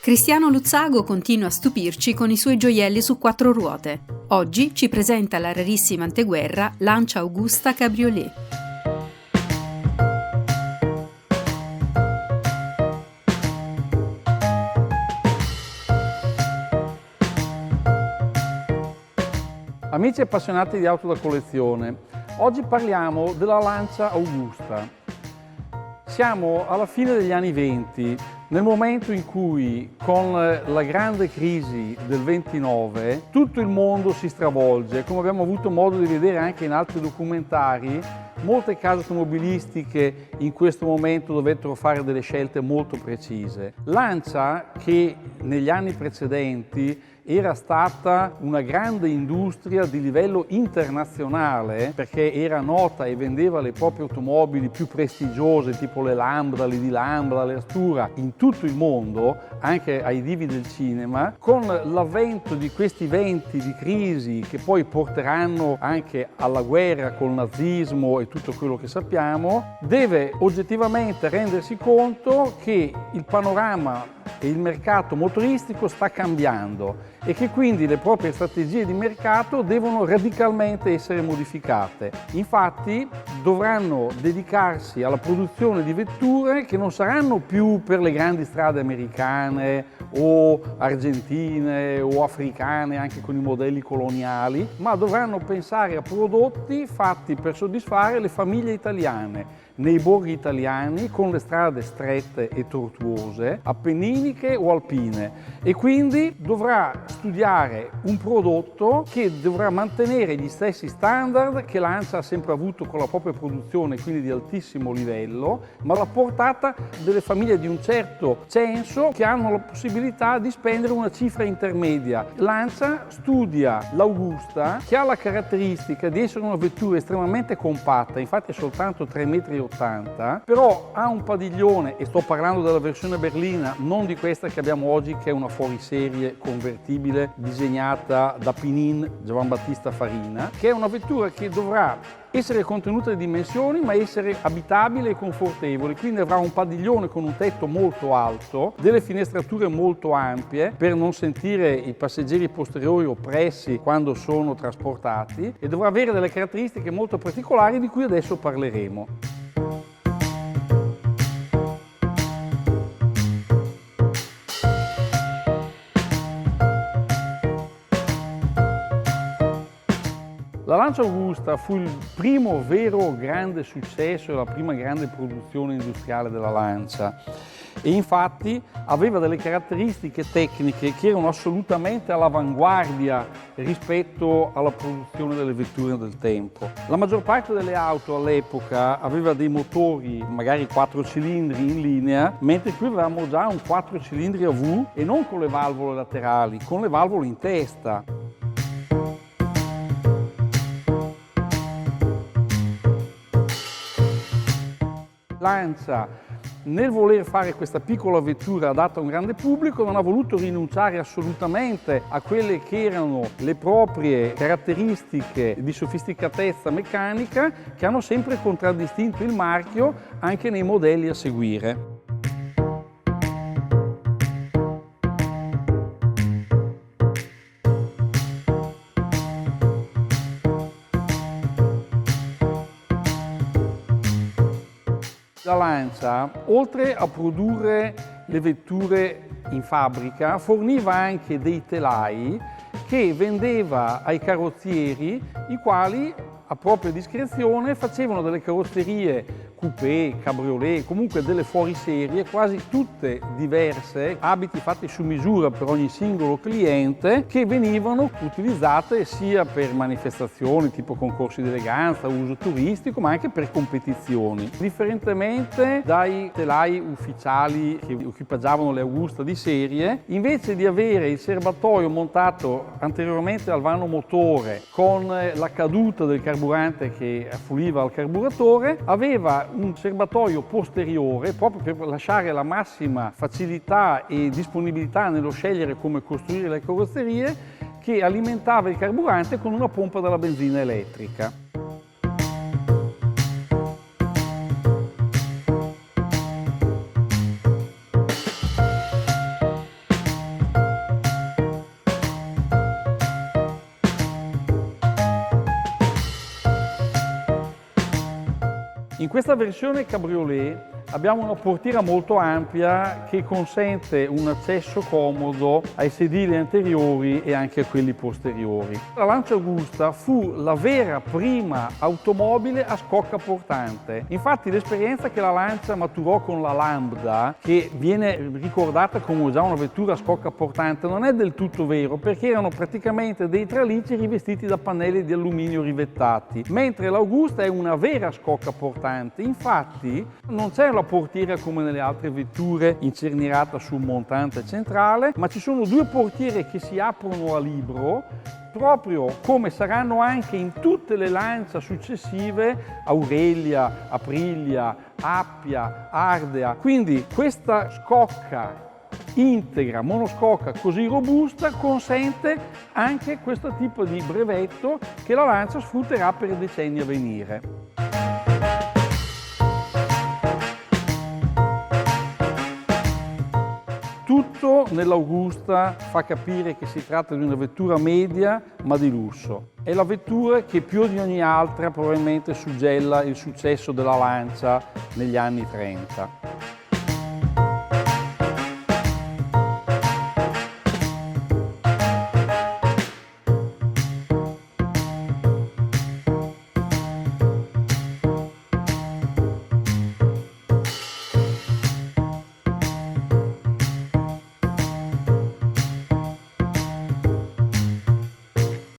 Cristiano Luzzago continua a stupirci con i suoi gioielli su quattro ruote. Oggi ci presenta la rarissima anteguerra Lancia Augusta Cabriolet. Amici appassionati di auto da collezione, oggi parliamo della Lancia Augusta. Siamo alla fine degli anni 20, nel momento in cui con la grande crisi del 29 tutto il mondo si stravolge, come abbiamo avuto modo di vedere anche in altri documentari. Molte case automobilistiche in questo momento dovettero fare delle scelte molto precise. Lancia, che negli anni precedenti era stata una grande industria di livello internazionale perché era nota e vendeva le proprie automobili più prestigiose tipo le Lambda, le D-Lambda, le Astura in tutto il mondo, anche ai divi del cinema. Con l'avvento di questi venti di crisi che poi porteranno anche alla guerra col nazismo e tutto quello che sappiamo, deve oggettivamente rendersi conto che il panorama e il mercato motoristico sta cambiando e che quindi le proprie strategie di mercato devono radicalmente essere modificate. Infatti dovranno dedicarsi alla produzione di vetture che non saranno più per le grandi strade americane o argentine o africane anche con i modelli coloniali, ma dovranno pensare a prodotti fatti per soddisfare le famiglie italiane nei borghi italiani con le strade strette e tortuose, appenniniche o alpine, e quindi dovrà studiare un prodotto che dovrà mantenere gli stessi standard che Lancia ha sempre avuto con la propria produzione, quindi di altissimo livello, ma alla portata delle famiglie di un certo censo che hanno la possibilità di spendere una cifra intermedia. Lancia studia l'Augusta, che ha la caratteristica di essere una vettura estremamente compatta, infatti è soltanto 3,80 m, però ha un padiglione, e sto parlando della versione berlina, non di questa che abbiamo oggi che è una fuoriserie convertibile disegnata da Pinin Giovan Battista Farina, che è una vettura che dovrà essere contenuta di dimensioni ma essere abitabile e confortevole, quindi avrà un padiglione con un tetto molto alto, delle finestrature molto ampie per non sentire i passeggeri posteriori oppressi quando sono trasportati, e dovrà avere delle caratteristiche molto particolari di cui adesso parleremo. La Lancia Augusta fu il primo vero grande successo e la prima grande produzione industriale della Lancia, e infatti aveva delle caratteristiche tecniche che erano assolutamente all'avanguardia rispetto alla produzione delle vetture del tempo. La maggior parte delle auto all'epoca aveva dei motori magari 4 cilindri in linea, mentre qui avevamo già un 4 cilindri a V e non con le valvole laterali, con le valvole in testa. Lancia, nel voler fare questa piccola vettura adatta a un grande pubblico, non ha voluto rinunciare assolutamente a quelle che erano le proprie caratteristiche di sofisticatezza meccanica che hanno sempre contraddistinto il marchio anche nei modelli a seguire. La Lancia, oltre a produrre le vetture in fabbrica, forniva anche dei telai che vendeva ai carrozzieri, i quali a propria discrezione facevano delle carrozzerie coupé, cabriolet, comunque delle fuoriserie, quasi tutte diverse, abiti fatti su misura per ogni singolo cliente, che venivano utilizzate sia per manifestazioni tipo concorsi di eleganza, uso turistico, ma anche per competizioni. Differentemente dai telai ufficiali che equipaggiavano le Augusta di serie, invece di avere il serbatoio montato anteriormente al vano motore con la caduta del carburante che affluiva al carburatore, aveva un serbatoio posteriore proprio per lasciare la massima facilità e disponibilità nello scegliere come costruire le carrozzerie, che alimentava il carburante con una pompa della benzina elettrica. In questa versione cabriolet abbiamo una portiera molto ampia che consente un accesso comodo ai sedili anteriori e anche a quelli posteriori. La Lancia Augusta fu la vera prima automobile a scocca portante. Infatti l'esperienza che la Lancia maturò con la Lambda, che viene ricordata come già una vettura a scocca portante, non è del tutto vero, perché erano praticamente dei tralicci rivestiti da pannelli di alluminio rivettati, mentre l'Augusta è una vera scocca portante. Infatti non c'è la portiera come nelle altre vetture incernierata sul montante centrale, ma ci sono due portiere che si aprono a libro, proprio come saranno anche in tutte le Lancia successive, Aurelia, Aprilia, Appia, Ardea. Quindi questa scocca integra, monoscocca così robusta, consente anche questo tipo di brevetto che la Lancia sfrutterà per i decenni a venire. Tutto nell'Augusta fa capire che si tratta di una vettura media ma di lusso. È la vettura che più di ogni altra probabilmente suggella il successo della Lancia negli anni 30.